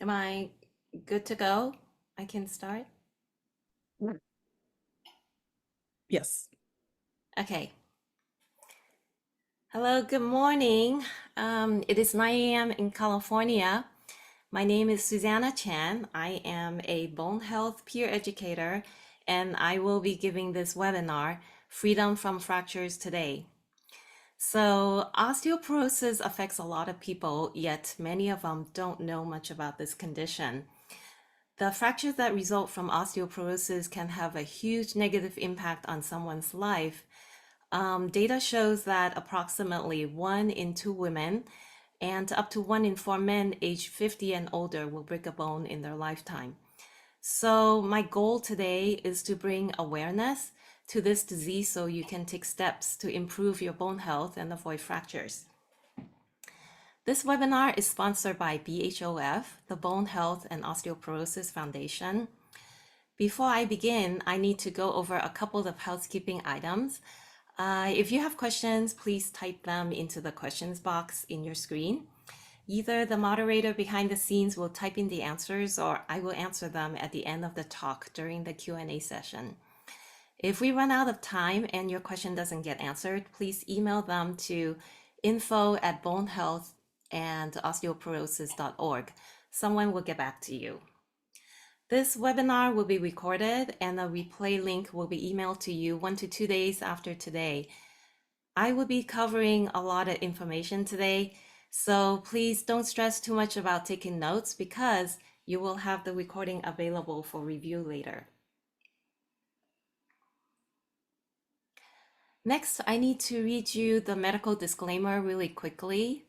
Am I good to go? I can start? Yes. Okay. Hello, good morning. It is 9 a.m. in California. My name is Susanna Chan. I am a bone health peer educator, and I will be giving this webinar, Freedom from Fractures, today. So, osteoporosis affects a lot of people, yet many of them don't know much about this condition. The fractures that result from osteoporosis can have a huge negative impact on someone's life. Data shows that approximately 1 in 2 women and up to 1 in 4 men aged 50 and older will break a bone in their lifetime. So, my goal today is to bring awareness to this disease so you can take steps to improve your bone health and avoid fractures. This webinar is sponsored by BHOF, the Bone Health and Osteoporosis Foundation. Before I begin, I need to go over a couple of housekeeping items. If you have questions, please type them into the questions box in your screen. Either the moderator behind the scenes will type in the answers or I will answer them at the end of the talk during the Q&A session. If we run out of time and your question doesn't get answered, please email them to info@bonehealthandosteoporosis.org. Someone will get back to you. This webinar will be recorded and a replay link will be emailed to you 1 to 2 days after today. I will be covering a lot of information today, so please don't stress too much about taking notes because you will have the recording available for review later. Next, I need to read you the medical disclaimer really quickly.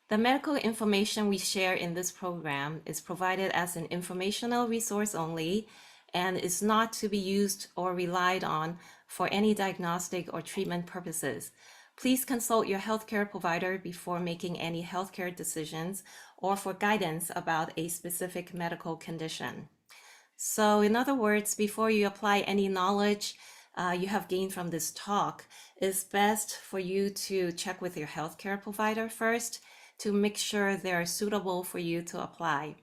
The medical information we share in this program is provided as an informational resource only and is not to be used or relied on for any diagnostic or treatment purposes. Please consult your healthcare provider before making any healthcare decisions or for guidance about a specific medical condition. So, in other words, before you apply any knowledge you have gained from this talk, it's best for you to check with your healthcare provider first to make sure they're suitable for you to apply.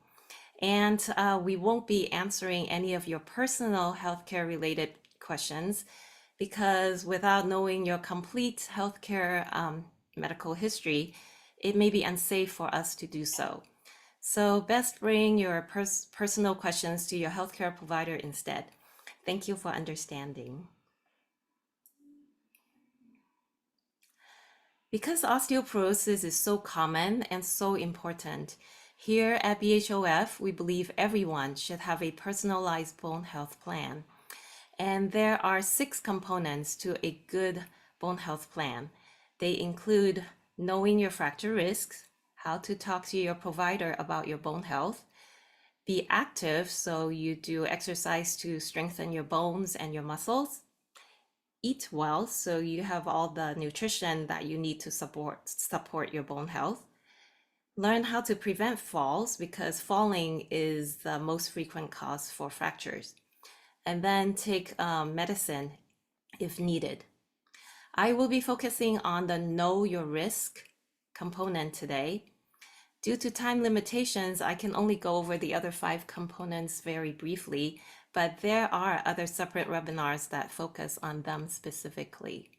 And we won't be answering any of your personal healthcare related questions because without knowing your complete healthcare medical history, it may be unsafe for us to do so. So best bring your personal questions to your healthcare provider instead. Thank you for understanding. Because osteoporosis is so common and so important, here at BHOF, we believe everyone should have a personalized bone health plan. And there are 6 components to a good bone health plan. They include knowing your fracture risks, how to talk to your provider about your bone health, be active, so you do exercise to strengthen your bones and your muscles, eat well, so you have all the nutrition that you need to support your bone health, learn how to prevent falls because falling is the most frequent cause for fractures, and then take medicine if needed. I will be focusing on the know your risk component today. Due to time limitations, I can only go over the other 5 components very briefly, but there are other separate webinars that focus on them specifically.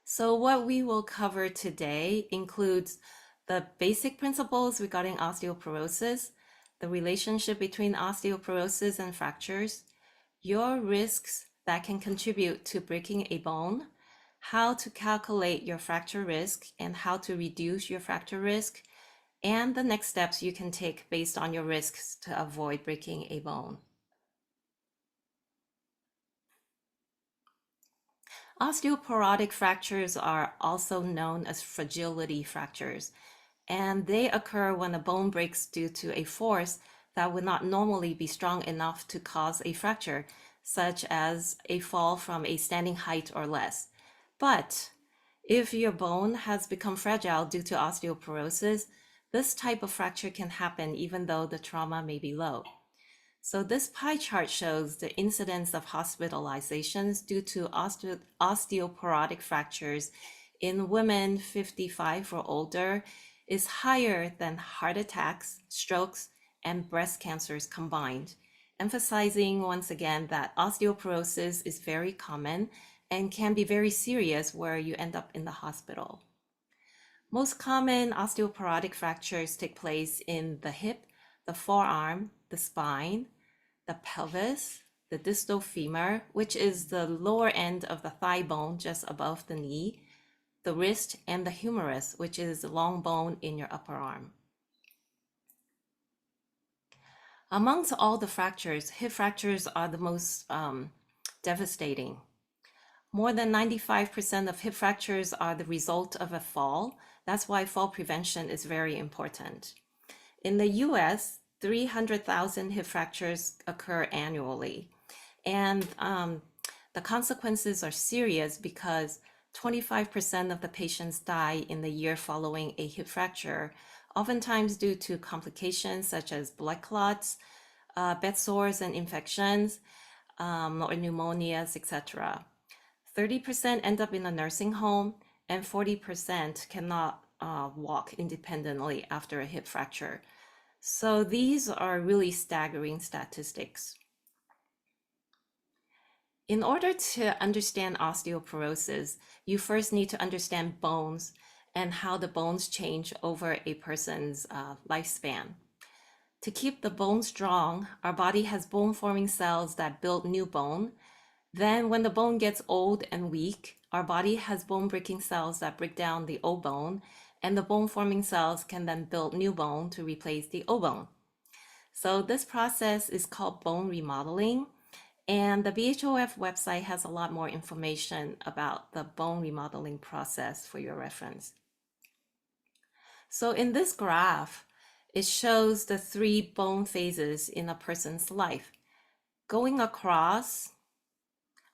So what we will cover today includes the basic principles regarding osteoporosis, the relationship between osteoporosis and fractures, your risks that can contribute to breaking a bone, how to calculate your fracture risk and how to reduce your fracture risk, and the next steps you can take based on your risks to avoid breaking a bone. Osteoporotic fractures are also known as fragility fractures, and they occur when a bone breaks due to a force that would not normally be strong enough to cause a fracture, such as a fall from a standing height or less. But if your bone has become fragile due to osteoporosis, this type of fracture can happen even though the trauma may be low. So this pie chart shows the incidence of hospitalizations due to osteoporotic fractures in women 55 or older is higher than heart attacks, strokes, and breast cancers combined, emphasizing once again that osteoporosis is very common and can be very serious where you end up in the hospital. Most common osteoporotic fractures take place in the hip, the forearm, the spine, the pelvis, the distal femur, which is the lower end of the thigh bone just above the knee, the wrist, and the humerus, which is the long bone in your upper arm. Amongst all the fractures, hip fractures are the most devastating. More than 95% of hip fractures are the result of a fall. That's why fall prevention is very important. In the US, 300,000 hip fractures occur annually. And the consequences are serious because 25% of the patients die in the year following a hip fracture, oftentimes due to complications such as blood clots, bed sores and infections, or pneumonias, etc. 30% end up in a nursing home, and 40% cannot walk independently after a hip fracture. So these are really staggering statistics. In order to understand osteoporosis, you first need to understand bones and how the bones change over a person's lifespan. To keep the bone strong, our body has bone-forming cells that build new bone. Then when the bone gets old and weak, our body has bone-breaking cells that break down the old bone, and the bone-forming cells can then build new bone to replace the old bone. So this process is called bone remodeling. And the BHOF website has a lot more information about the bone remodeling process for your reference. So in this graph, it shows the 3 bone phases in a person's life. Going across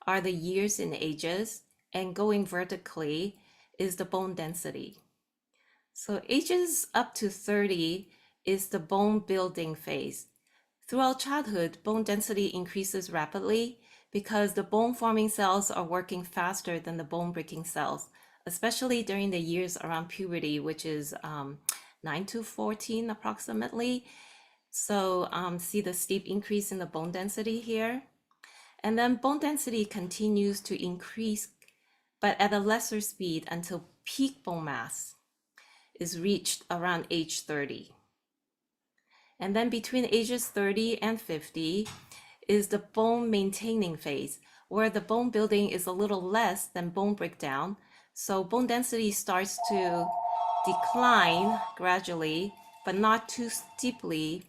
are the years and ages, and going vertically is the bone density. So ages up to 30 is the bone building phase. Throughout childhood, bone density increases rapidly because the bone-forming cells are working faster than the bone-breaking cells, especially during the years around puberty, which is 9 to 14 approximately. So see the steep increase in the bone density here. And then bone density continues to increase, but at a lesser speed until peak bone mass is reached around age 30. And then between ages 30 and 50 is the bone maintaining phase, where the bone building is a little less than bone breakdown. So bone density starts to decline gradually, but not too steeply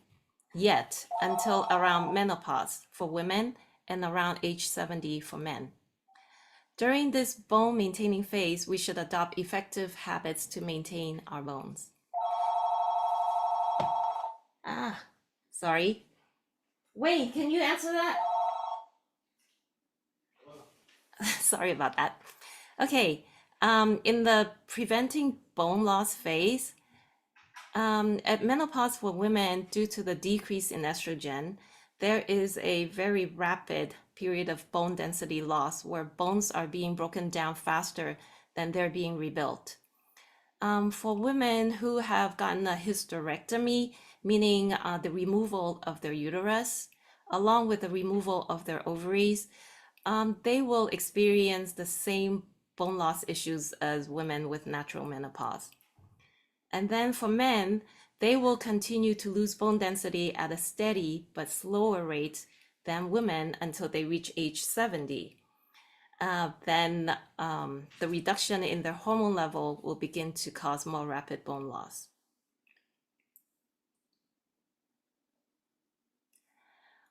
yet until around menopause for women and around age 70 for men. During this bone maintaining phase, we should adopt effective habits to maintain our bones. Sorry. Wayne, can you answer that? Sorry about that. Okay, in the preventing bone loss phase, at menopause for women, due to the decrease in estrogen, there is a very rapid period of bone density loss where bones are being broken down faster than they're being rebuilt. For women who have gotten a hysterectomy, meaning the removal of their uterus, along with the removal of their ovaries, they will experience the same bone loss issues as women with natural menopause. And then for men, they will continue to lose bone density at a steady but slower rate than women until they reach age 70. Then the reduction in their hormone level will begin to cause more rapid bone loss.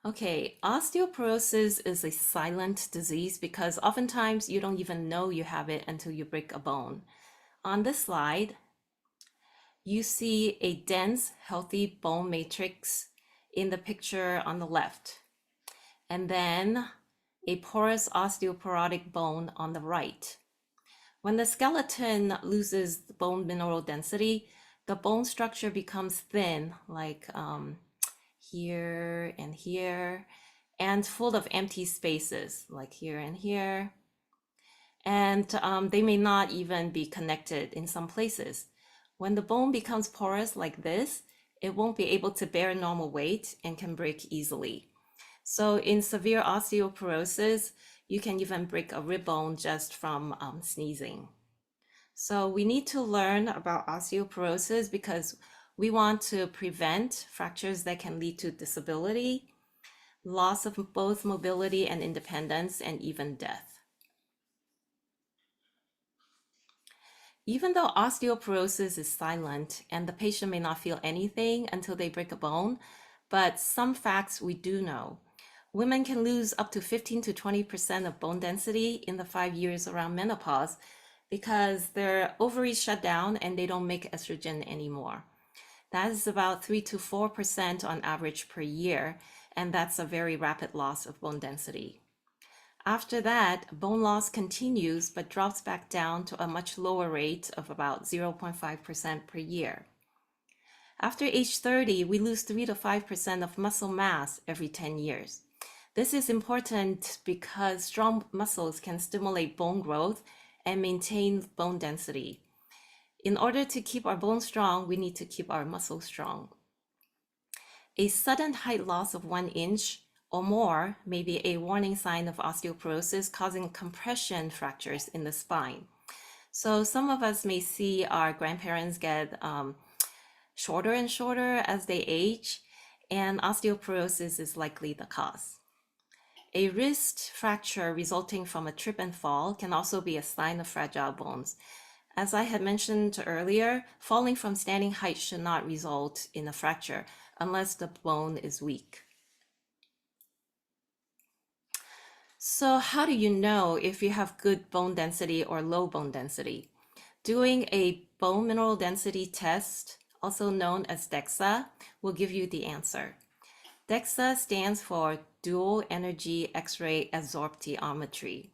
Okay, osteoporosis is a silent disease because oftentimes you don't even know you have it until you break a bone. On this slide, you see a dense, healthy bone matrix in the picture on the left, and then a porous osteoporotic bone on the right. When the skeleton loses bone mineral density, the bone structure becomes thin, like here and here, and full of empty spaces, like here and here. And they may not even be connected in some places. When the bone becomes porous like this, it won't be able to bear normal weight and can break easily. So in severe osteoporosis, you can even break a rib bone just from sneezing. So we need to learn about osteoporosis because we want to prevent fractures that can lead to disability, loss of both mobility and independence, and even death. Even though osteoporosis is silent and the patient may not feel anything until they break a bone, but some facts we do know. Women can lose up to 15 to 20% of bone density in the 5 years around menopause because their ovaries shut down and they don't make estrogen anymore. That is about 3 to 4% on average per year, and that's a very rapid loss of bone density. After that, bone loss continues but drops back down to a much lower rate of about 0.5% per year. After age 30, we lose 3 to 5% of muscle mass every 10 years. This is important because strong muscles can stimulate bone growth and maintain bone density. In order to keep our bones strong, we need to keep our muscles strong. A sudden height loss of 1 inch or more may be a warning sign of osteoporosis causing compression fractures in the spine. So some of us may see our grandparents get shorter and shorter as they age, and osteoporosis is likely the cause. A wrist fracture resulting from a trip and fall can also be a sign of fragile bones. As I had mentioned earlier, falling from standing height should not result in a fracture unless the bone is weak. So how do you know if you have good bone density or low bone density? Doing a bone mineral density test, also known as DEXA, will give you the answer. DEXA stands for Dual Energy X-ray Absorptiometry.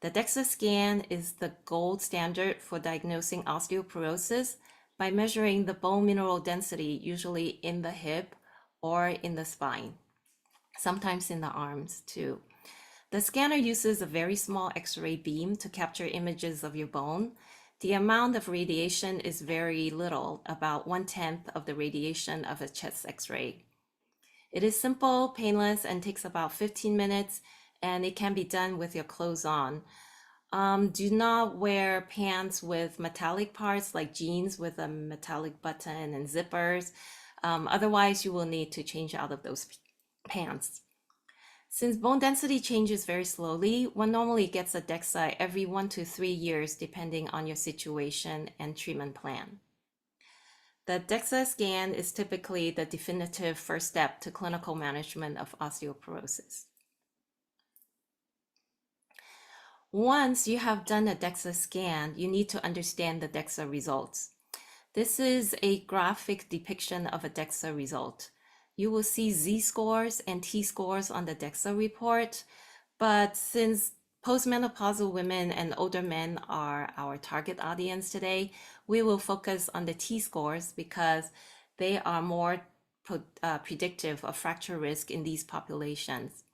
The DEXA scan is the gold standard for diagnosing osteoporosis by measuring the bone mineral density, usually in the hip or in the spine, sometimes in the arms too. The scanner uses a very small X-ray beam to capture images of your bone. The amount of radiation is very little, about 1/10 of the radiation of a chest X-ray. It is simple, painless, and takes about 15 minutes, and it can be done with your clothes on. Do not wear pants with metallic parts like jeans with a metallic button and zippers. Otherwise, you will need to change out of those pants. Since bone density changes very slowly, one normally gets a DEXA every 1 to 3 years, depending on your situation and treatment plan. The DEXA scan is typically the definitive first step to clinical management of osteoporosis. Once you have done a DEXA scan, you need to understand the DEXA results. This is a graphic depiction of a DEXA result. You will see Z-scores and T-scores on the DEXA report, but since postmenopausal women and older men are our target audience today, we will focus on the T-scores because they are more predictive of fracture risk in these populations.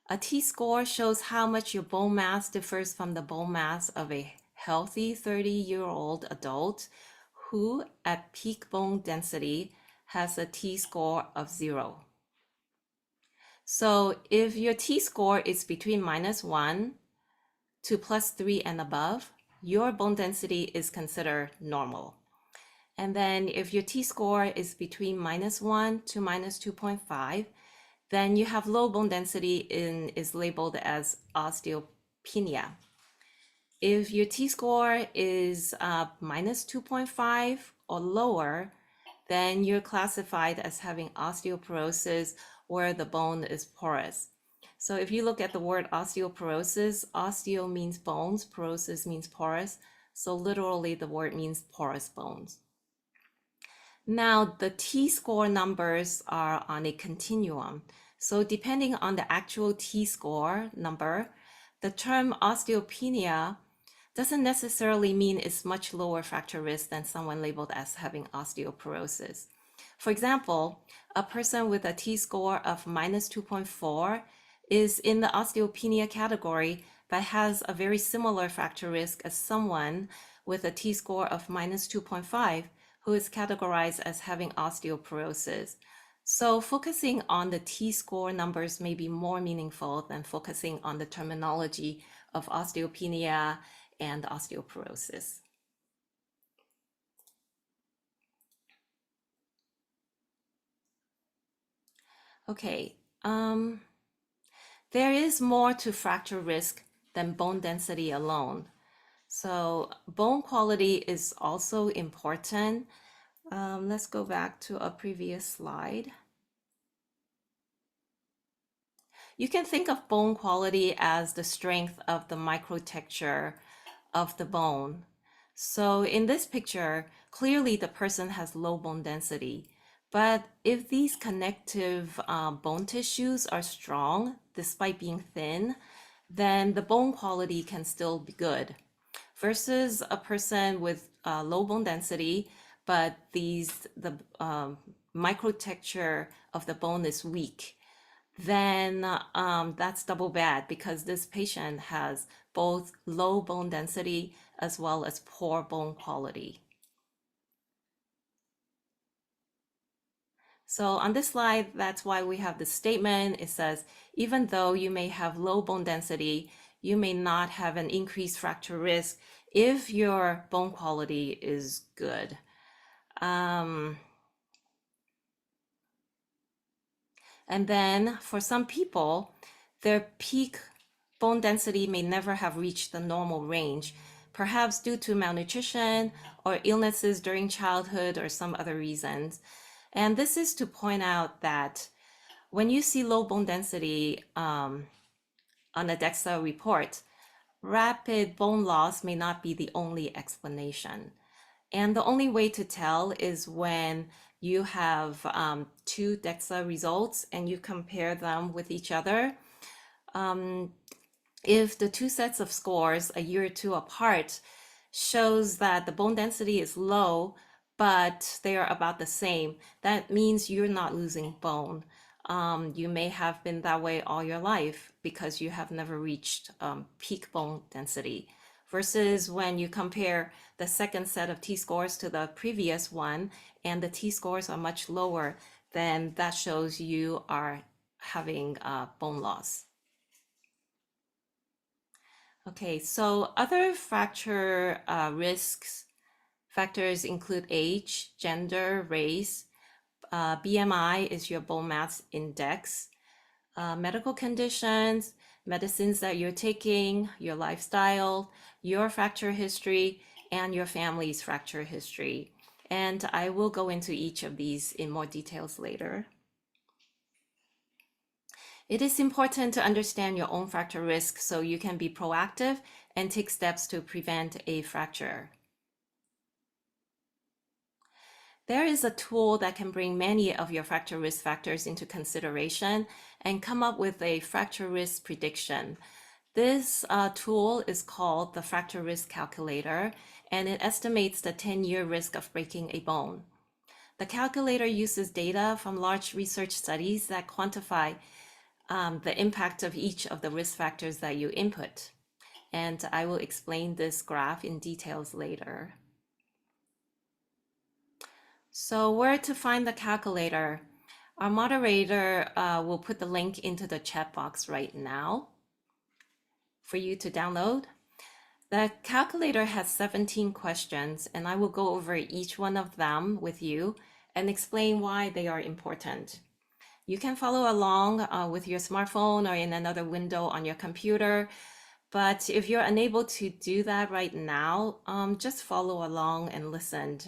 A T-score shows how much your bone mass differs from the bone mass of a healthy 30-year-old adult who, at peak bone density, has a T-score of 0. So if your T-score is between -1 to +3 and above, your bone density is considered normal. And then if your T-score is between -1 to -2.5, then you have low bone density and is labeled as osteopenia. If your T-score is -2.5 or lower, then you're classified as having osteoporosis where the bone is porous. So if you look at the word osteoporosis, osteo means bones, porosis means porous. So literally the word means porous bones. Now the T-score numbers are on a continuum. So depending on the actual T-score number, the term osteopenia doesn't necessarily mean it's much lower fracture risk than someone labeled as having osteoporosis. For example, a person with a T-score of -2.4 is in the osteopenia category but has a very similar fracture risk as someone with a T-score of minus 2.5 who is categorized as having osteoporosis. So focusing on the T-score numbers may be more meaningful than focusing on the terminology of osteopenia and osteoporosis. Okay, there is more to fracture risk than bone density alone. So bone quality is also important. Let's go back to a previous slide. You can think of bone quality as the strength of the microtexture of the bone. So in this picture, clearly the person has low bone density. But if these connective bone tissues are strong, despite being thin, then the bone quality can still be good. Versus a person with low bone density, but the microtexture of the bone is weak, then that's double bad because this patient has both low bone density as well as poor bone quality. So on this slide, that's why we have this statement. It says, even though you may have low bone density, you may not have an increased fracture risk if your bone quality is good. And then for some people, their peak bone density may never have reached the normal range, perhaps due to malnutrition or illnesses during childhood or some other reasons. And this is to point out that when you see low bone density on a DEXA report, rapid bone loss may not be the only explanation. And the only way to tell is when you have two DEXA results and you compare them with each other. If the two sets of scores a year or two apart shows that the bone density is low, but they are about the same, that means you're not losing bone. You may have been that way all your life because you have never reached peak bone density. Versus when you compare the second set of T-scores to the previous one and the T-scores are much lower, then that shows you are having bone loss. Okay, so other fracture risks factors include age, gender, race. BMI is your bone mass index. Medical conditions, medicines that you're taking, your lifestyle, your fracture history, and your family's fracture history. And I will go into each of these in more details later. It is important to understand your own fracture risk so you can be proactive and take steps to prevent a fracture. There is a tool that can bring many of your fracture risk factors into consideration and come up with a fracture risk prediction. This tool is called the fracture risk calculator, and it estimates the 10-year risk of breaking a bone. The calculator uses data from large research studies that quantify the impact of each of the risk factors that you input. And I will explain this graph in details later. So where to find the calculator? Our moderator will put the link into the chat box right now for you to download. The calculator has 17 questions, and I will go over each one of them with you and explain why they are important. You can follow along with your smartphone or in another window on your computer. But if you're unable to do that right now, just follow along and listen,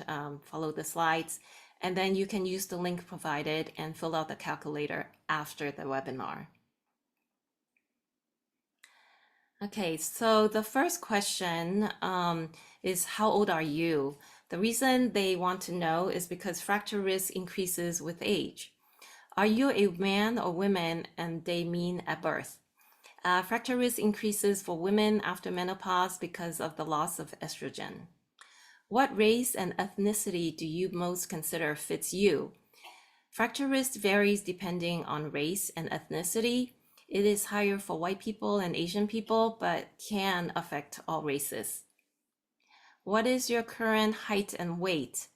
follow the slides, and then you can use the link provided and fill out the calculator after the webinar. Okay, so the first question is how old are you? The reason they want to know is because fracture risk increases with age. Are you a man or woman, and they mean at birth? Fracture risk increases for women after menopause because of the loss of estrogen. What race and ethnicity do you most consider fits you? Fracture risk varies depending on race and ethnicity. It is higher for white people and Asian people, but can affect all races. What is your current height and weight?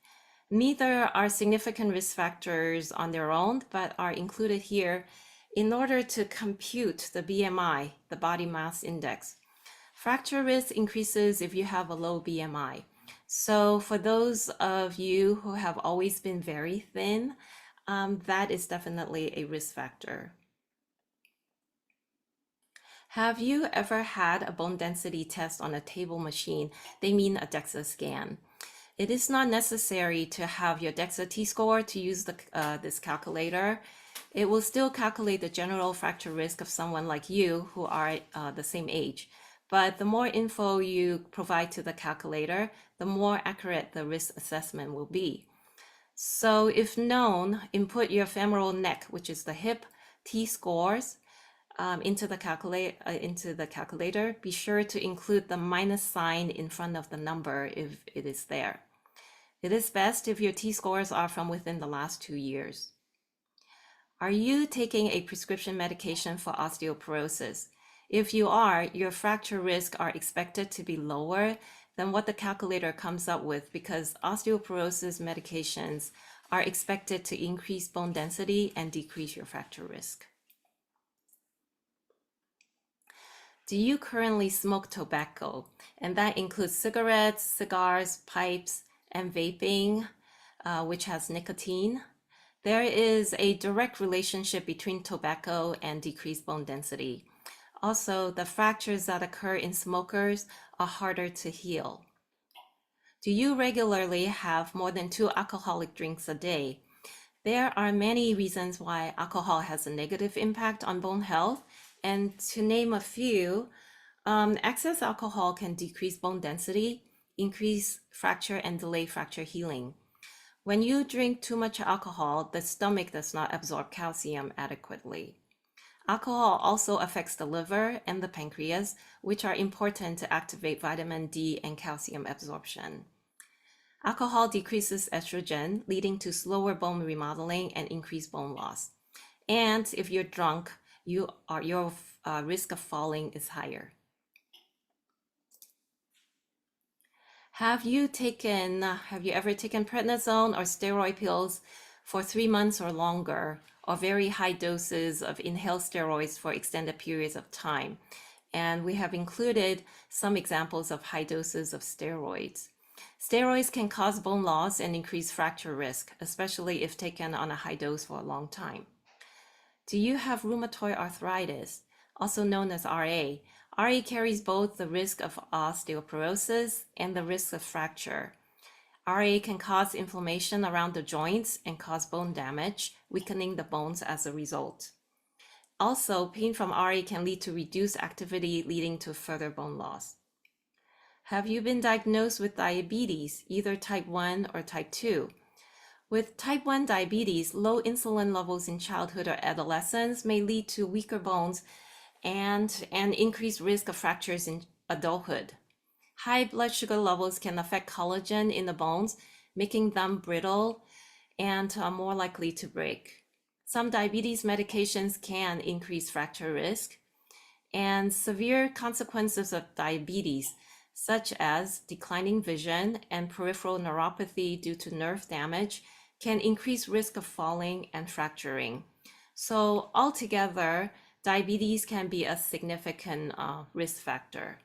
Neither are significant risk factors on their own, but are included here in order to compute the BMI, the body mass index. Fracture risk increases if you have a low BMI. So for those of you who have always been very thin, that is definitely a risk factor. Have you ever had a bone density test on a table machine? They mean a DEXA scan. It is not necessary to have your DEXA T-score to use this calculator. It will still calculate the general fracture risk of someone like you who are the same age. But the more info you provide to the calculator, the more accurate the risk assessment will be. So if known, input your femoral neck, which is the hip, T-scores into the calculator. Be sure to include the minus sign in front of the number if it is there. It is best if your T-scores are from within the last 2 years. Are you taking a prescription medication for osteoporosis? If you are, your fracture risks are expected to be lower than what the calculator comes up with because osteoporosis medications are expected to increase bone density and decrease your fracture risk. Do you currently smoke tobacco? And that includes cigarettes, cigars, pipes, and vaping, which has nicotine. There is a direct relationship between tobacco and decreased bone density. Also, the fractures that occur in smokers are harder to heal. Do you regularly have more than 2 alcoholic drinks a day? There are many reasons why alcohol has a negative impact on bone health, and to name a few, excess alcohol can decrease bone density, increase fracture, and delay fracture healing. When you drink too much alcohol, the stomach does not absorb calcium adequately. Alcohol also affects the liver and the pancreas, which are important to activate vitamin D and calcium absorption. Alcohol decreases estrogen, leading to slower bone remodeling and increased bone loss. And if you're drunk, your risk of falling is higher. Have you ever taken prednisone or steroid pills for 3 months or longer, or very high doses of inhaled steroids for extended periods of time? And we have included some examples of high doses of steroids. Steroids can cause bone loss and increase fracture risk, especially if taken on a high dose for a long time. Do you have rheumatoid arthritis, also known as RA? RA carries both the risk of osteoporosis and the risk of fracture. RA can cause inflammation around the joints and cause bone damage, weakening the bones as a result. Also, pain from RA can lead to reduced activity, leading to further bone loss. Have you been diagnosed with diabetes, either type 1 or type 2? With type 1 diabetes, low insulin levels in childhood or adolescence may lead to weaker bones and an increased risk of fractures in adulthood. High blood sugar levels can affect collagen in the bones, making them brittle and more likely to break. Some diabetes medications can increase fracture risk, and severe consequences of diabetes, such as declining vision and peripheral neuropathy due to nerve damage, can increase risk of falling and fracturing. So altogether, diabetes can be a significant risk factor.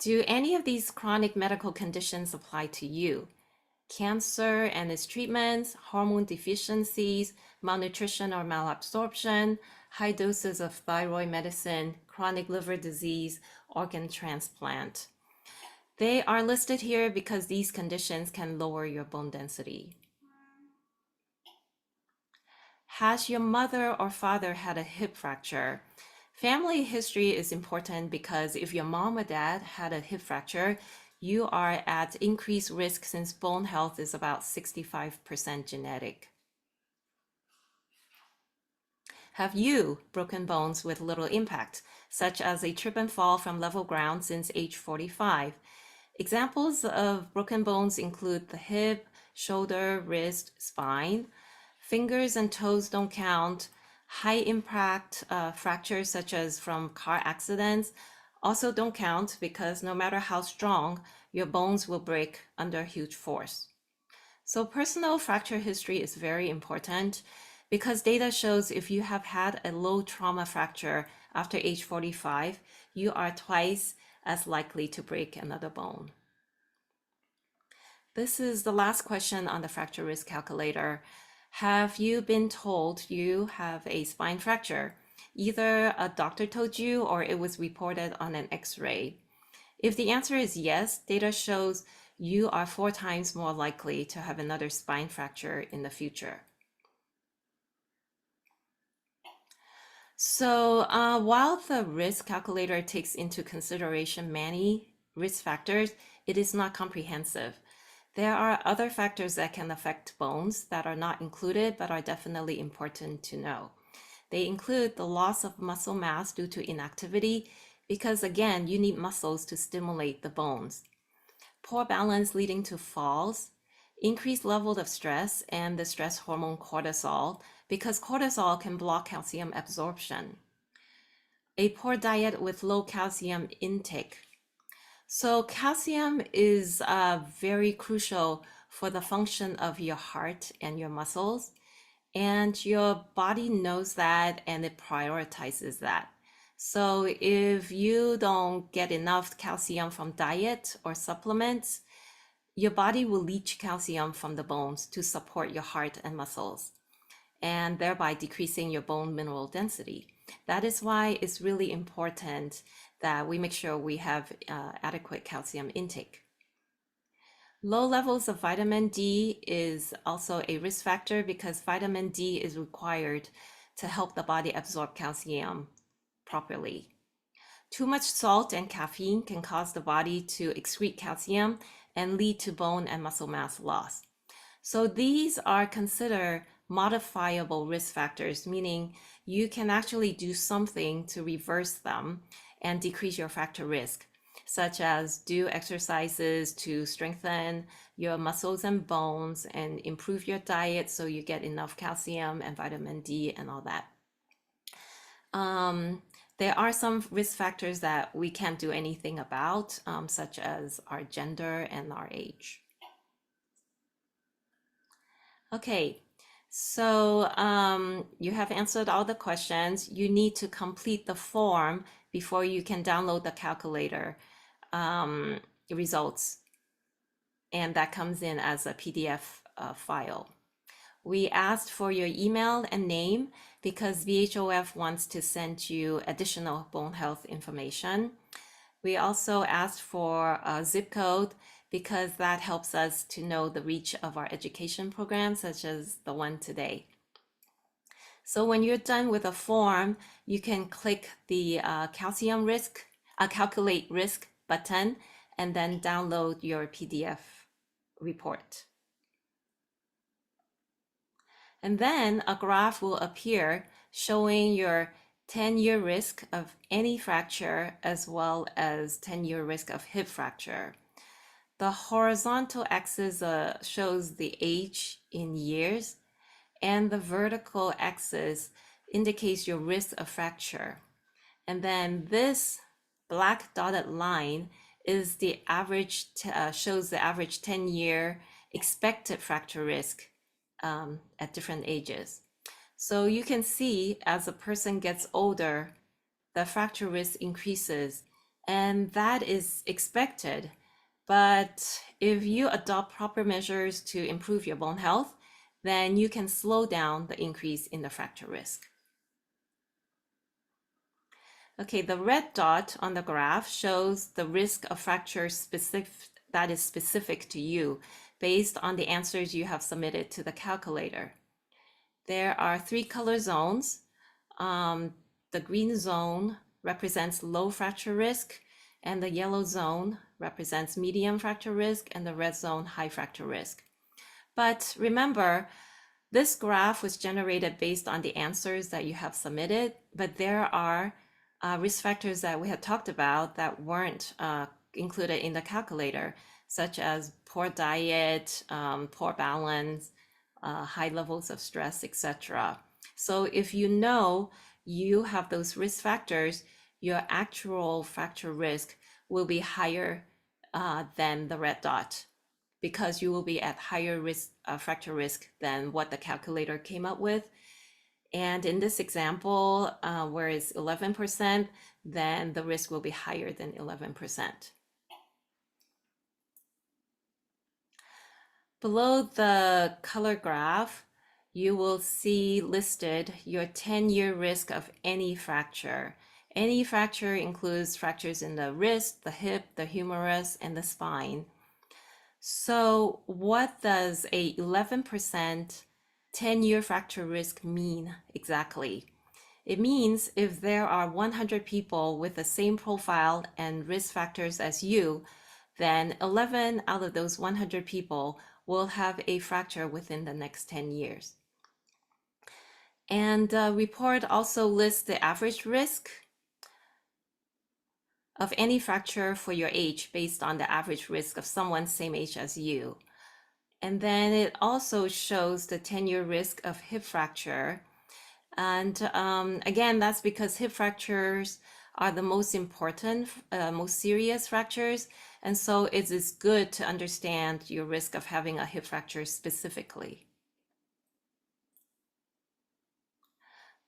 Do any of these chronic medical conditions apply to you? Cancer and its treatments, hormone deficiencies, malnutrition or malabsorption, high doses of thyroid medicine, chronic liver disease, organ transplant. They are listed here because these conditions can lower your bone density. Has your mother or father had a hip fracture? Family history is important because if your mom or dad had a hip fracture, you are at increased risk since bone health is about 65% genetic. Have you broken bones with little impact, such as a trip and fall from level ground since age 45? Examples of broken bones include the hip, shoulder, wrist, spine. Fingers and toes don't count. High impact fractures, such as from car accidents, also don't count because no matter how strong, your bones will break under huge force. So personal fracture history is very important because data shows if you have had a low trauma fracture after age 45, you are twice as likely to break another bone. This is the last question on the fracture risk calculator. Have you been told you have a spine fracture? Either a doctor told you or it was reported on an x-ray. If the answer is yes, data shows you are 4 times more likely to have another spine fracture in the future. So while the risk calculator takes into consideration many risk factors, it is not comprehensive. There are other factors that can affect bones that are not included but are definitely important to know. They include the loss of muscle mass due to inactivity, because again, you need muscles to stimulate the bones. Poor balance leading to falls, increased level of stress, and the stress hormone cortisol, because cortisol can block calcium absorption. A poor diet with low calcium intake. So calcium is very crucial for the function of your heart and your muscles, and your body knows that and it prioritizes that. So if you don't get enough calcium from diet or supplements, your body will leach calcium from the bones to support your heart and muscles, and thereby decreasing your bone mineral density. That is why it's really important that we make sure we have adequate calcium intake. Low levels of vitamin D is also a risk factor because vitamin D is required to help the body absorb calcium properly. Too much salt and caffeine can cause the body to excrete calcium and lead to bone and muscle mass loss. So these are considered modifiable risk factors, meaning you can actually do something to reverse them and decrease your fracture risk, such as do exercises to strengthen your muscles and bones and improve your diet so you get enough calcium and vitamin D and all that. There are some risk factors that we can't do anything about, such as our gender and our age. Okay, so you have answered all the questions. You need to complete the form before you can download the calculator results, and that comes in as a PDF file. We asked for your email and name because VHOF wants to send you additional bone health information. We also asked for a zip code because that helps us to know the reach of our education programs, such as the one today. So when you're done with a form, you can click the calcium risk, calculate risk button, and then download your PDF report. And then a graph will appear showing your 10-year risk of any fracture as well as 10-year risk of hip fracture. The horizontal axis shows the age in years, and the vertical axis indicates your risk of fracture. And then this black dotted line is the average, shows the average 10-year expected fracture risk at different ages. So you can see as a person gets older, the fracture risk increases, and that is expected. But if you adopt proper measures to improve your bone health, then you can slow down the increase in the fracture risk. Okay, the red dot on the graph shows the risk of fracture that is specific to you based on the answers you have submitted to the calculator. There are 3 color zones. The green zone represents low fracture risk, and the yellow zone represents medium fracture risk, and the red zone high fracture risk. But remember, this graph was generated based on the answers that you have submitted, but there are risk factors that we had talked about that weren't included in the calculator, such as poor diet, poor balance, high levels of stress, etc. So if you know you have those risk factors, your actual fracture risk will be higher than the red dot because you will be at higher risk, fracture risk than what the calculator came up with. And in this example, where it's 11%, then the risk will be higher than 11%. Below the color graph, you will see listed your 10-year risk of any fracture. Any fracture includes fractures in the wrist, the hip, the humerus, and the spine. So what does a 11% 10-year fracture risk mean exactly? It means if there are 100 people with the same profile and risk factors as you, then 11 out of those 100 people will have a fracture within the next 10 years. And the report also lists the average risk of any fracture for your age based on the average risk of someone same age as you. And then it also shows the 10-year risk of hip fracture. And again, that's because hip fractures are the most important, most serious fractures. And so it is good to understand your risk of having a hip fracture specifically.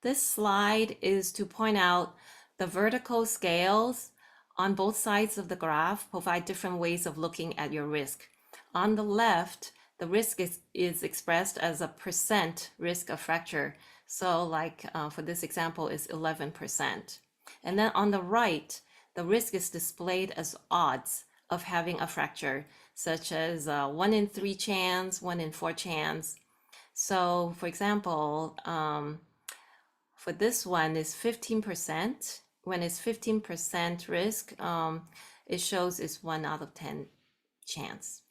This slide is to point out the vertical scales on both sides of the graph provide different ways of looking at your risk. On the left, the risk is expressed as a percent risk of fracture. So like for this example is 11%. And then on the right, the risk is displayed as odds of having a fracture, such as 1 in 3 chance, 1 in 4 chance. So for example, for this one is 15%. When it's 15% risk, it shows it's 1 out of 10 chance.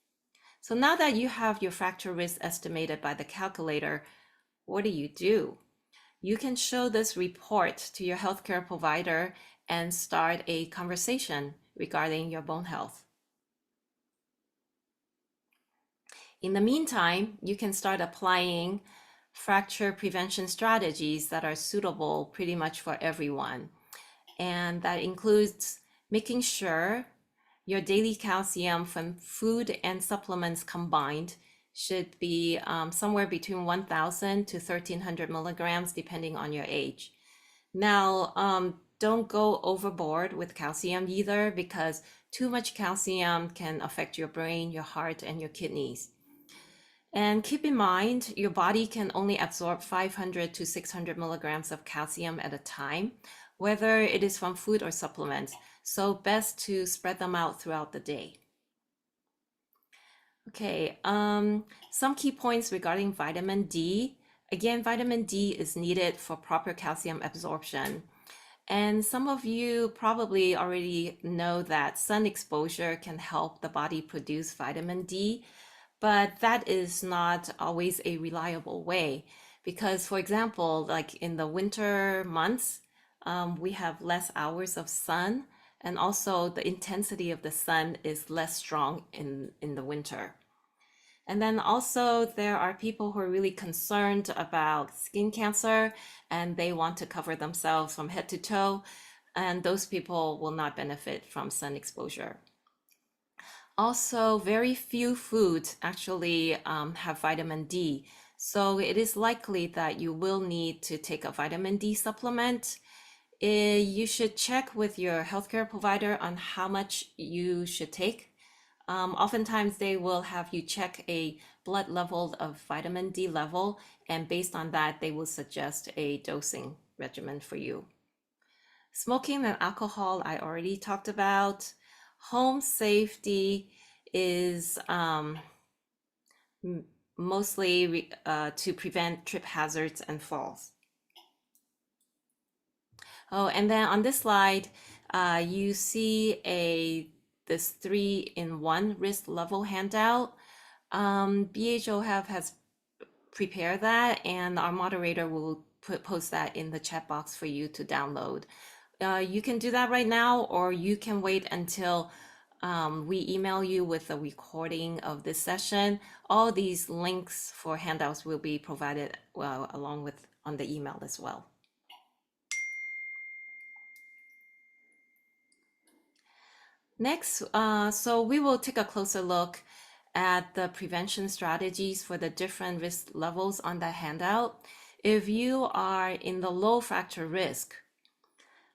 So now that you have your fracture risk estimated by the calculator, what do? You can show this report to your healthcare provider and start a conversation regarding your bone health. In the meantime, you can start applying fracture prevention strategies that are suitable pretty much for everyone. And that includes making sure your daily calcium from food and supplements combined should be somewhere between 1,000 to 1,300 milligrams, depending on your age. Now, don't go overboard with calcium either, because too much calcium can affect your brain, your heart, and your kidneys. And keep in mind, your body can only absorb 500 to 600 milligrams of calcium at a time, whether it is from food or supplements. So best to spread them out throughout the day. Okay, some key points regarding vitamin D. Again, vitamin D is needed for proper calcium absorption. And some of you probably already know that sun exposure can help the body produce vitamin D, but that is not always a reliable way because, for example, like in the winter months, we have less hours of sun, and also the intensity of the sun is less strong in the winter. And then also there are people who are really concerned about skin cancer and they want to cover themselves from head to toe, and those people will not benefit from sun exposure. Also, very few foods actually have vitamin D. So it is likely that you will need to take a vitamin D supplement. You should check with your healthcare provider on how much you should take. Oftentimes they will have you check a blood level of vitamin D level, and based on that, they will suggest a dosing regimen for you. Smoking and alcohol, I already talked about. Home safety is mostly to prevent trip hazards and falls. Oh, and then on this slide, you see this 3-in-1 risk level handout. BHOF has prepared that, and our moderator will post that in the chat box for you to download. You can do that right now, or you can wait until We email you with a recording of this session. All these links for handouts will be provided along with on the email as well. Next, so we will take a closer look at the prevention strategies for the different risk levels on the handout. If you are in the low fracture risk,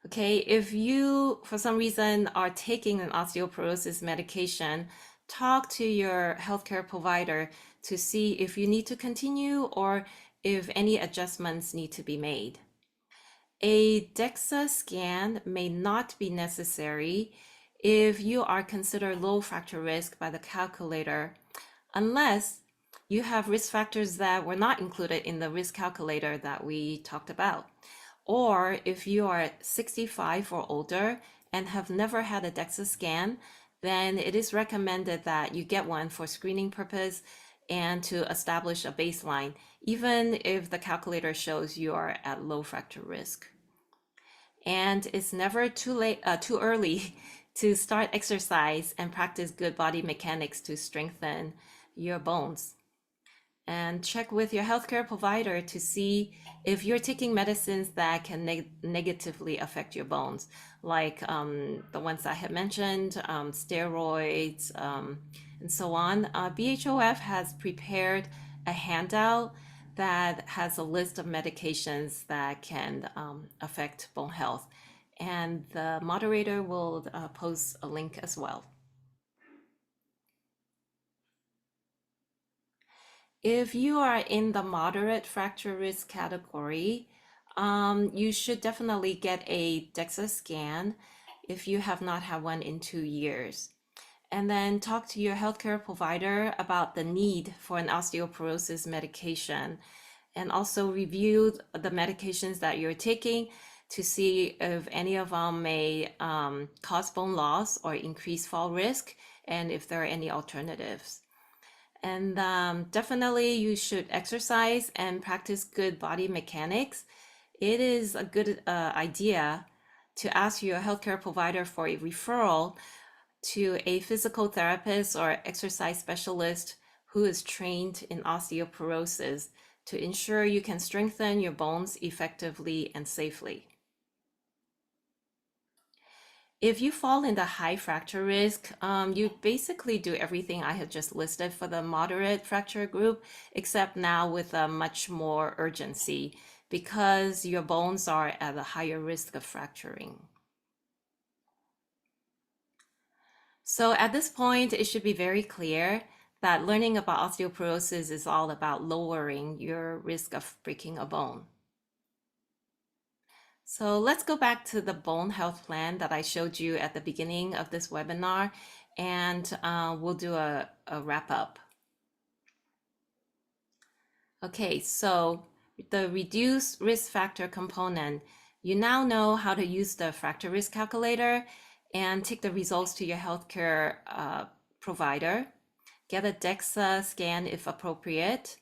okay, if you for some reason are taking an osteoporosis medication, talk to your healthcare provider to see if you need to continue or if any adjustments need to be made. A DEXA scan may not be necessary if you are considered low fracture risk by the calculator, unless you have risk factors that were not included in the risk calculator that we talked about. Or if you are 65 or older and have never had a DEXA scan, then it is recommended that you get one for screening purpose and to establish a baseline, even if the calculator shows you are at low fracture risk. And it's never too early to start exercise and practice good body mechanics to strengthen your bones. And check with your healthcare provider to see if you're taking medicines that can negatively affect your bones, like the ones I have mentioned, steroids, and so on. BHOF has prepared a handout that has a list of medications that can affect bone health. And the moderator will post a link as well. If you are in the moderate fracture risk category, you should definitely get a DEXA scan if you have not had one in 2 years. And then talk to your healthcare provider about the need for an osteoporosis medication, and also review the medications that you're taking to see if any of them may cause bone loss or increase fall risk, and if there are any alternatives. And definitely you should exercise and practice good body mechanics. It is a good idea to ask your healthcare provider for a referral to a physical therapist or exercise specialist who is trained in osteoporosis to ensure you can strengthen your bones effectively and safely. If you fall in the high fracture risk, you basically do everything I have just listed for the moderate fracture group, except now with a much more urgency because your bones are at a higher risk of fracturing. So at this point, it should be very clear that learning about osteoporosis is all about lowering your risk of breaking a bone. So let's go back to the bone health plan that I showed you at the beginning of this webinar, and we'll do a wrap up. Okay, so the reduced risk factor component, you now know how to use the fracture risk calculator and take the results to your healthcare provider, get a DEXA scan if appropriate,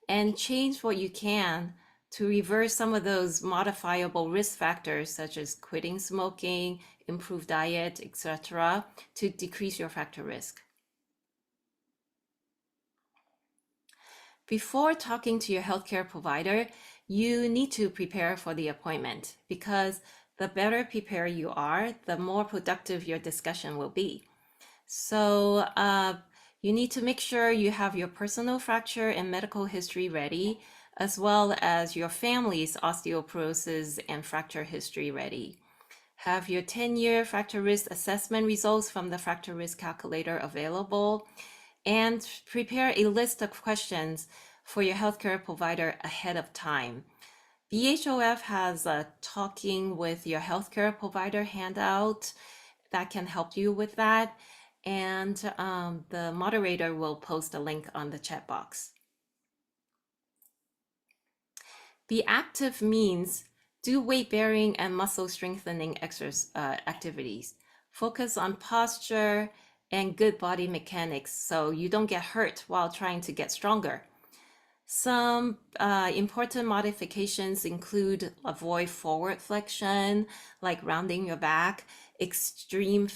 and change what you can to reverse some of those modifiable risk factors such as quitting smoking, improve diet, etc., to decrease your fracture risk. Before talking to your healthcare provider, you need to prepare for the appointment, because the better prepared you are, the more productive your discussion will be. So you need to make sure you have your personal fracture and medical history ready, as well as your family's osteoporosis and fracture history ready. Have your 10-year fracture risk assessment results from the fracture risk calculator available, and prepare a list of questions for your healthcare provider ahead of time. BHOF has a talking with your healthcare provider handout that can help you with that, and the moderator will post a link on the chat box. Be active means do weight bearing and muscle strengthening activities. Focus on posture and good body mechanics so you don't get hurt while trying to get stronger. Some important modifications include avoid forward flexion, like rounding your back, extreme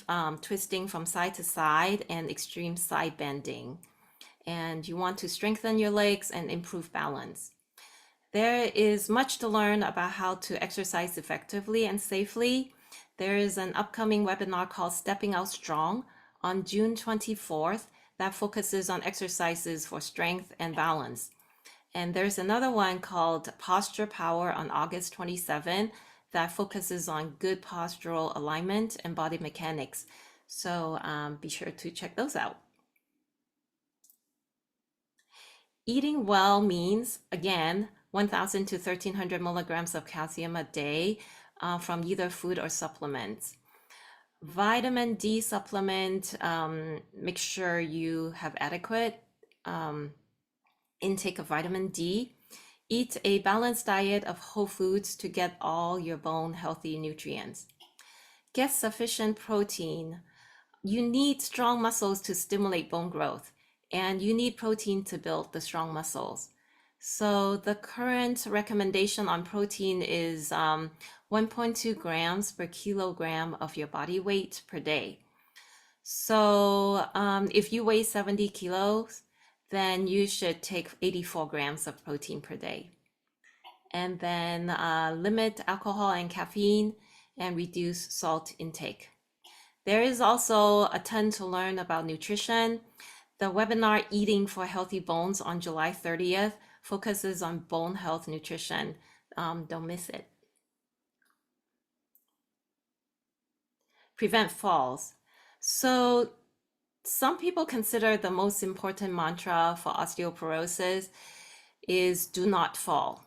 twisting from side to side, and extreme side bending. And you want to strengthen your legs and improve balance. There is much to learn about how to exercise effectively and safely. There is an upcoming webinar called Stepping Out Strong on June 24th that focuses on exercises for strength and balance. And there's another one called Posture Power on August 27th that focuses on good postural alignment and body mechanics. So be sure to check those out. Eating well means, again, 1,000 to 1,300 milligrams of calcium a day from either food or supplements. Vitamin D supplement, make sure you have adequate intake of vitamin D. Eat a balanced diet of whole foods to get all your bone healthy nutrients. Get sufficient protein. You need strong muscles to stimulate bone growth, and you need protein to build the strong muscles. So the current recommendation on protein is 1.2 grams per kilogram of your body weight per day. So if you weigh 70 kilos, then you should take 84 grams of protein per day. And then limit alcohol and caffeine and reduce salt intake. There is also a ton to learn about nutrition. The webinar Eating for Healthy Bones on July 30th focuses on bone health nutrition. Don't miss it. Prevent falls. So some people consider the most important mantra for osteoporosis is do not fall.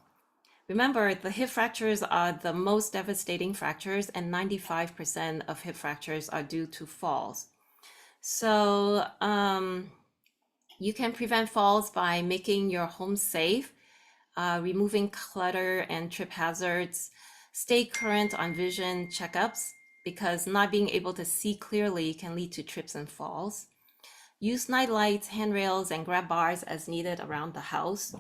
Remember, the hip fractures are the most devastating fractures, and 95% of hip fractures are due to falls. So you can prevent falls by making your home safe, removing clutter and trip hazards, stay current on vision checkups because not being able to see clearly can lead to trips and falls. Use night lights, handrails, and grab bars as needed around the house.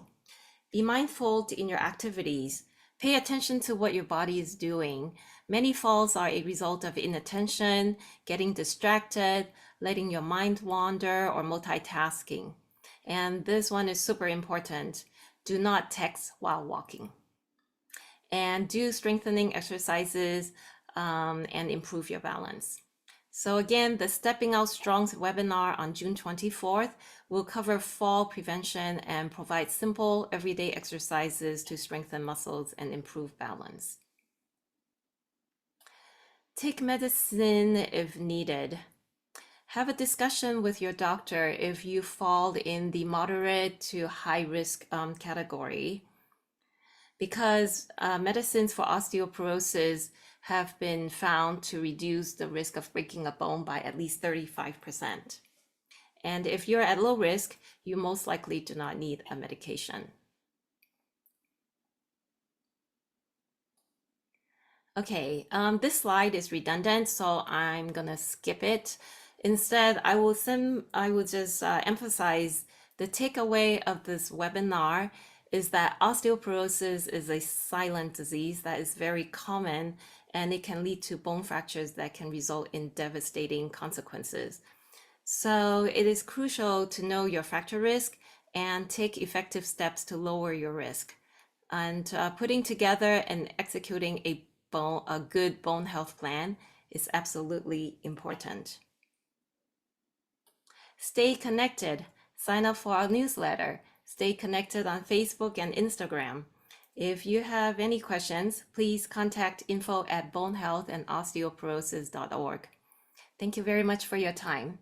Be mindful in your activities. Pay attention to what your body is doing. Many falls are a result of inattention, getting distracted, letting your mind wander, or multitasking. And this one is super important. Do not text while walking. And do strengthening exercises and improve your balance. So again, the Stepping Out Strong webinar on June 24th will cover fall prevention and provide simple everyday exercises to strengthen muscles and improve balance. Take medicine if needed. Have a discussion with your doctor if you fall in the moderate to high risk category, because medicines for osteoporosis have been found to reduce the risk of breaking a bone by at least 35%. And if you're at low risk, you most likely do not need a medication. Okay, this slide is redundant, so I'm gonna skip it. Instead, I will just emphasize the takeaway of this webinar is that osteoporosis is a silent disease that is very common, and it can lead to bone fractures that can result in devastating consequences. So it is crucial to know your fracture risk and take effective steps to lower your risk. And putting together and executing a good bone health plan is absolutely important. Stay connected. Sign up for our newsletter. Stay connected on Facebook and Instagram. If you have any questions, please contact info@bonehealthandosteoporosis.org. Thank you very much for your time.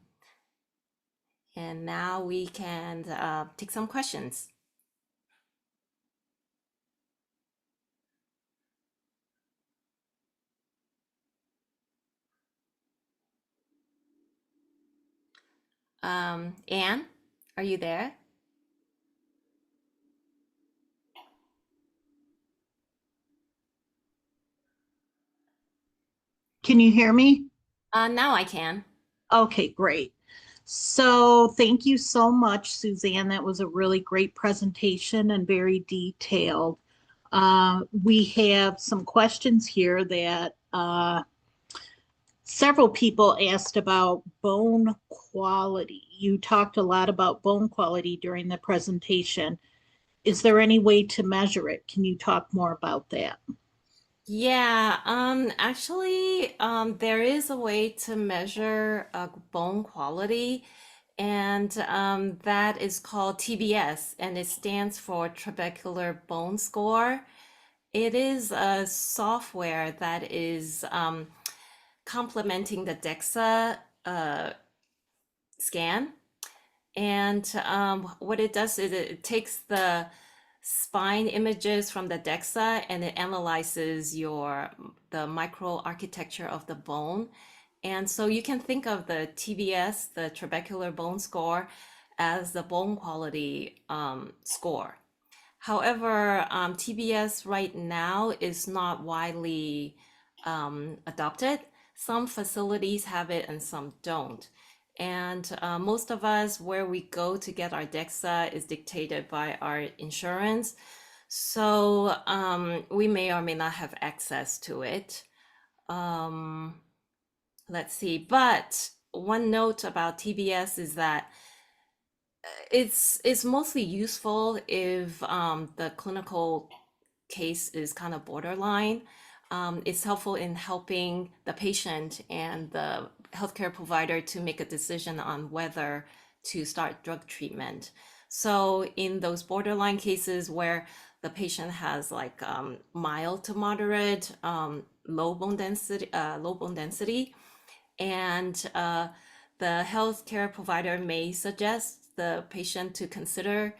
And now we can take some questions. Anne, are you there? Can you hear me? Now I can. Okay, great. So thank you so much, Suzanne. That was a really great presentation and very detailed. We have some questions here that Several people asked about bone quality. You talked a lot about bone quality during the presentation. Is there any way to measure it? Can you talk more about that? Yeah, actually, there is a way to measure bone quality, and that is called TBS, and it stands for Trabecular Bone Score. It is a software that is complementing the DEXA scan. And what it does is it takes the spine images from the DEXA and it analyzes the microarchitecture of the bone. And so you can think of the TBS, the trabecular bone score, as the bone quality score. However, TBS right now is not widely adopted. Some facilities have it and some don't. And most of us, where we go to get our DEXA is dictated by our insurance. So we may or may not have access to it. Um, let's see. But one note about TBS is that it's mostly useful if the clinical case is kind of borderline. It's helpful in helping the patient and the healthcare provider to make a decision on whether to start drug treatment. So in those borderline cases where the patient has like mild to moderate low bone density, and the healthcare provider may suggest the patient to consider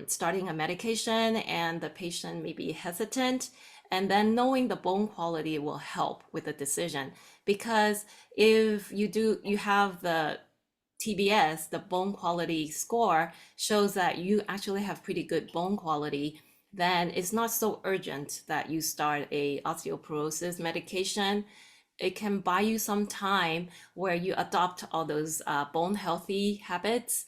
starting a medication, and the patient may be hesitant. And then knowing the bone quality will help with the decision, because if you have the TBS, the bone quality score shows that you actually have pretty good bone quality, then it's not so urgent that you start a osteoporosis medication. It can buy you some time where you adopt all those bone healthy habits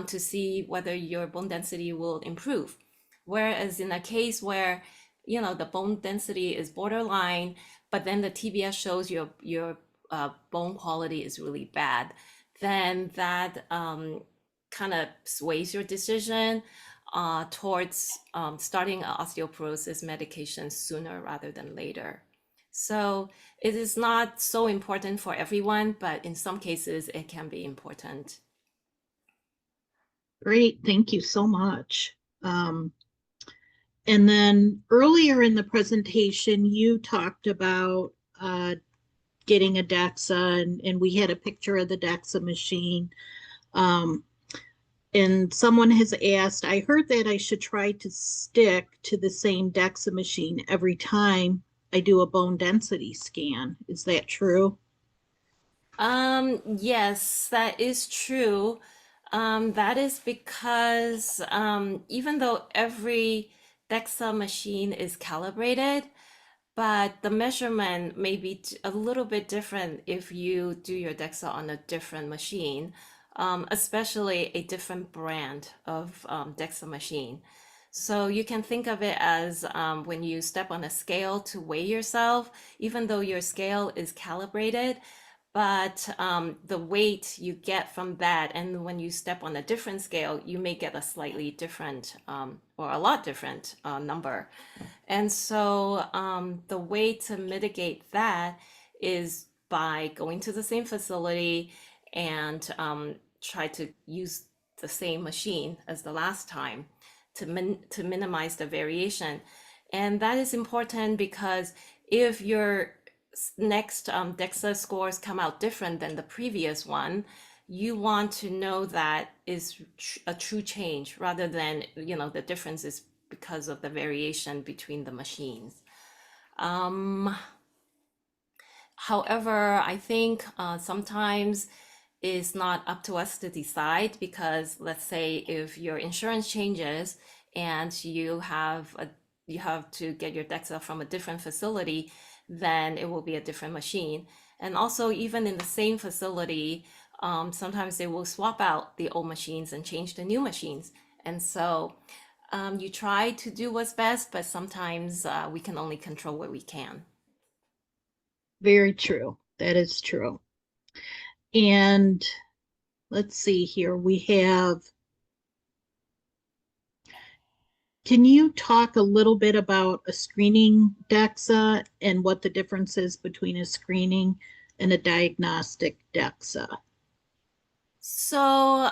to see whether your bone density will improve. Whereas in a case where, the bone density is borderline, but then the TBS shows your bone quality is really bad, then that kind of sways your decision towards starting an osteoporosis medication sooner rather than later. So it is not so important for everyone, but in some cases it can be important. Great, thank you so much. And then earlier in the presentation, you talked about getting a DEXA, and we had a picture of the DEXA machine. And someone has asked, I heard that I should try to stick to the same DEXA machine every time I do a bone density scan. Is that true? Yes, that is true. That is because even though every DEXA machine is calibrated, but the measurement may be a little bit different if you do your DEXA on a different machine, especially a different brand of DEXA machine. So you can think of it as when you step on a scale to weigh yourself, even though your scale is calibrated, but the weight you get from that, and when you step on a different scale, you may get a slightly different or a lot different number. And so the way to mitigate that is by going to the same facility and try to use the same machine as the last time to minimize the variation. And that is important because if your next DEXA scores come out different than the previous one, you want to know that is a true change rather than, the difference is because of the variation between the machines. Um, However, I think sometimes it's not up to us to decide, because let's say if your insurance changes and you have to get your DEXA from a different facility, then it will be a different machine. And also, even in the same facility, sometimes they will swap out the old machines and change the new machines. And so you try to do what's best, but sometimes we can only control what we can. Very true. that is true. And let's see here, can you talk a little bit about a screening DEXA and what the difference is between a screening and a diagnostic DEXA? So,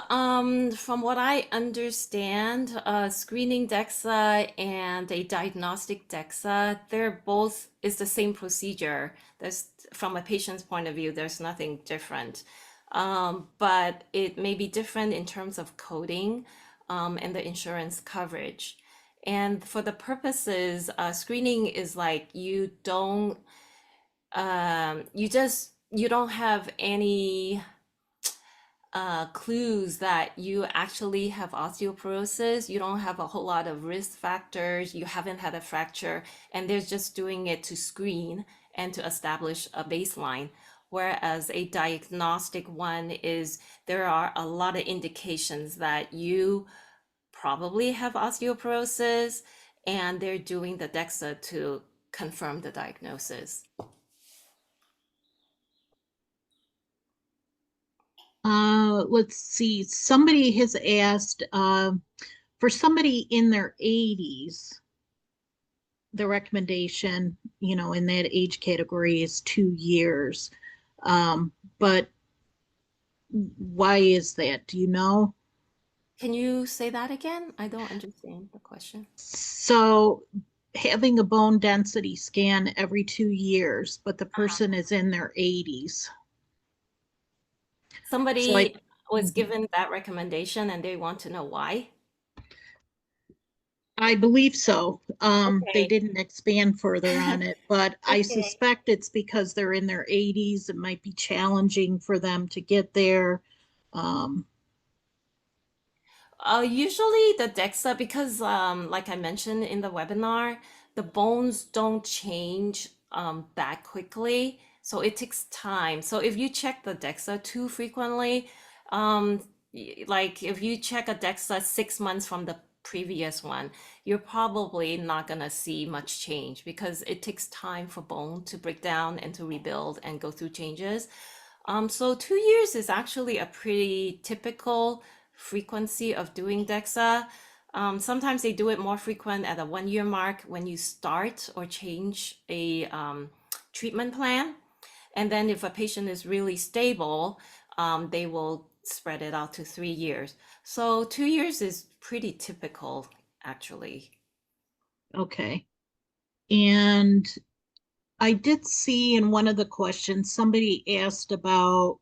from what I understand, screening DEXA and a diagnostic DEXA, they're both is the same procedure. There's from a patient's point of view, there's nothing different. But it may be different in terms of coding, and the insurance coverage. And for the purposes, screening is like you don't have any clues that you actually have osteoporosis. You don't have a whole lot of risk factors. You haven't had a fracture, and they're just doing it to screen and to establish a baseline. Whereas a diagnostic one is there are a lot of indications that you probably have osteoporosis, and they're doing the DEXA to confirm the diagnosis. Let's see. Somebody has asked, for somebody in their 80s, the recommendation, in that age category is 2 years. But why is that? Do you know? Can you say that again? I don't understand the question. So having a bone density scan every 2 years, but the person is in their 80s. So Somebody was given that recommendation and they want to know why. I believe so. They Okay. didn't expand further on it, but I Okay. suspect it's because they're in their 80s. It might be challenging for them to get there. Um, Usually the DEXA, because like I mentioned in the webinar, the bones don't change that quickly. So it takes time. So if you check the DEXA too frequently, like if you check a DEXA 6 months from the previous one, you're probably not gonna see much change because it takes time for bone to break down and to rebuild and go through changes. So 2 years is actually a pretty typical frequency of doing DEXA. Sometimes they do it more frequent at a 1 year mark when you start or change a treatment plan. And then if a patient is really stable, they will spread it out to 3 years. So 2 years is pretty typical, actually. okay. And I did see in one of the questions, somebody asked about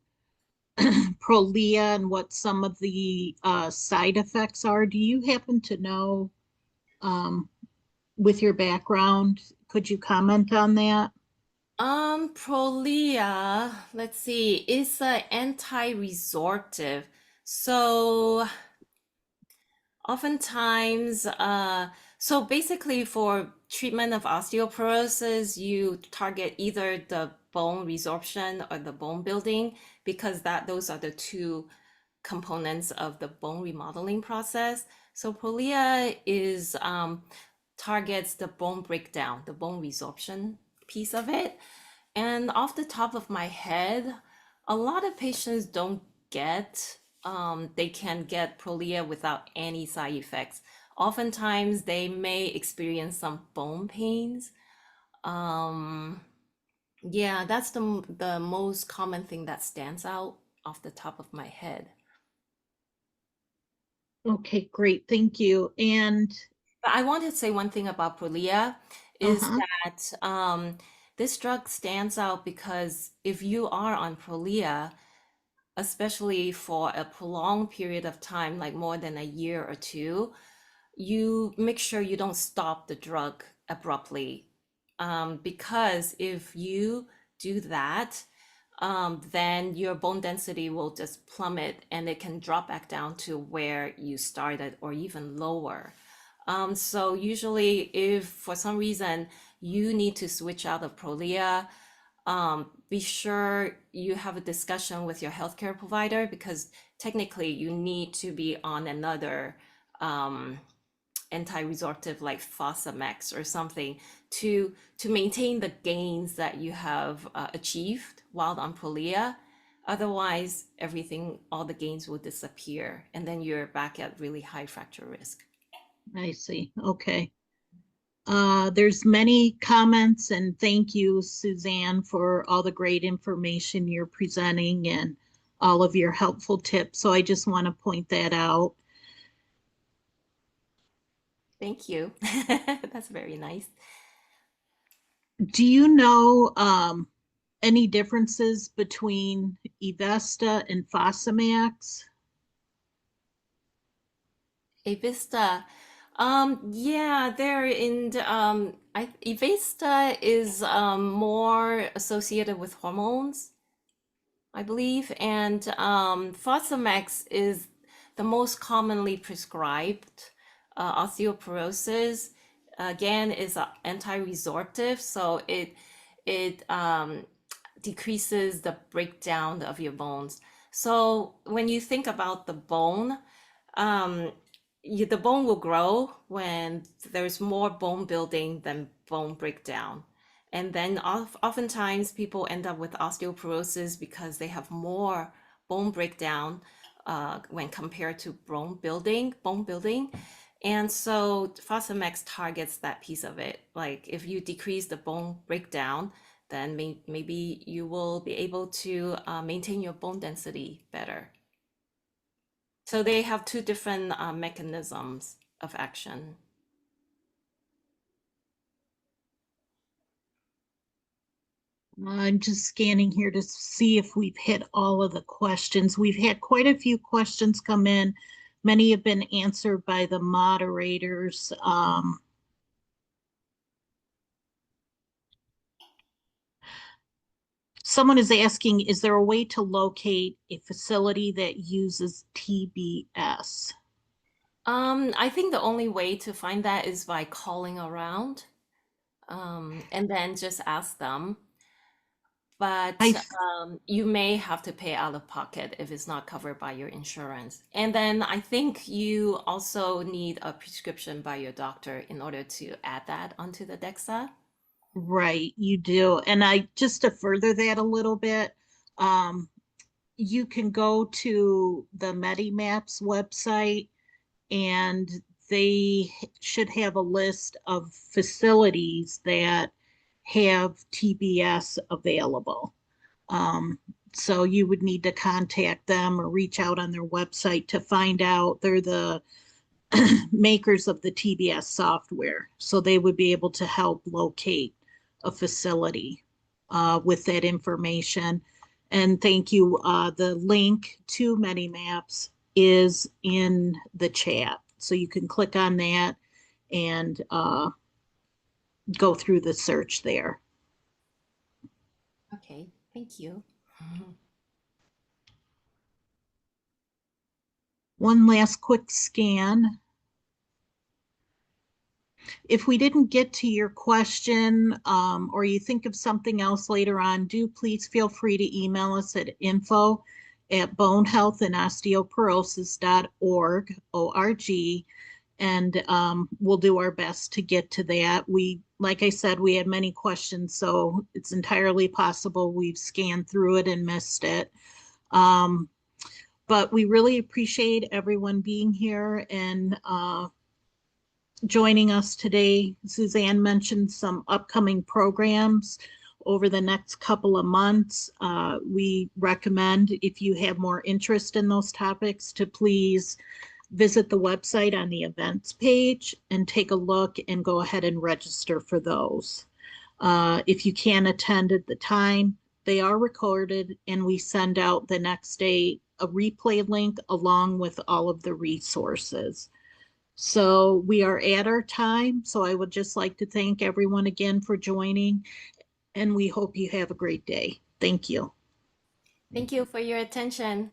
Prolia and what some of the side effects are. Do you happen to know, um, with your background, could you comment on that? Prolia, let's see, is an anti-resorptive. So oftentimes, so basically for treatment of osteoporosis, you target either the bone resorption or the bone building because those are the two components of the bone remodeling process. So Prolia is targets the bone breakdown, the bone resorption piece of it. And off the top of my head, a lot of patients don't get, they can get Prolia without any side effects. Oftentimes, they may experience some bone pains. Um, yeah, that's the most common thing that stands out off the top of my head. Okay, great. Thank you. And But I want to say one thing about Prolia is uh-huh. that this drug stands out because if you are on Prolia, especially for a prolonged period of time, like more than a year or two, you make sure you don't stop the drug abruptly. Because if you do that, then your bone density will just plummet and it can drop back down to where you started or even lower. So usually if for some reason you need to switch out of Prolia, be sure you have a discussion with your healthcare provider because technically you need to be on another anti-resorptive like Fosamax or something to maintain the gains that you have achieved while on Prolia. Otherwise, all the gains will disappear, and then you're back at really high fracture risk. I see. Okay. There's many comments, and thank you, Suzanne, for all the great information you're presenting and all of your helpful tips. So I just want to point that out. Thank you. That's very nice. Do you know any differences between Evesta and Fosamax? Evista. Yeah, they're in Evista is more associated with hormones, I believe, and Fosamax is the most commonly prescribed osteoporosis. Again, is anti-resorptive, so it decreases the breakdown of your bones. So when you think about the bone, um, the bone will grow when there's more bone building than bone breakdown. And then oftentimes people end up with osteoporosis because they have more bone breakdown when compared to bone building. And so Fosamax targets that piece of it. Like if you decrease the bone breakdown, then maybe you will be able to maintain your bone density better. So they have two different mechanisms of action. I'm just scanning here to see if we've hit all of the questions. We've had quite a few questions come in. Many have been answered by the moderators. Someone is asking, is there a way to locate a facility that uses TBS? I think the only way to find that is by calling around, and then just ask them. But I you may have to pay out of pocket if it's not covered by your insurance. And then I think you also need a prescription by your doctor in order to add that onto the DEXA. Right, you do. And I just to further that a little bit, you can go to the Medimaps website and they should have a list of facilities that have TBS available. So you would need to contact them or reach out on their website to find out. They're the makers of the TBS software, so they would be able to help locate a facility with that information. And thank you. The link to Medimaps is in the chat, so you can click on that and go through the search there. Okay, thank you. One last quick scan. If we didn't get to your question or you think of something else later on, do please feel free to email us at info@bonehealthandosteoporosis.org, and we'll do our best to get to that. Like I said, we had many questions, so it's entirely possible we've scanned through it and missed it. But we really appreciate everyone being here and joining us today. Suzanne mentioned some upcoming programs over the next couple of months. We recommend, if you have more interest in those topics, to please visit the website on the events page and take a look and go ahead and register for those. If you can't attend at the time, they are recorded and we send out the next day a replay link along with all of the resources. So we are at our time. So I would just like to thank everyone again for joining, and we hope you have a great day. Thank you. Thank you for your attention.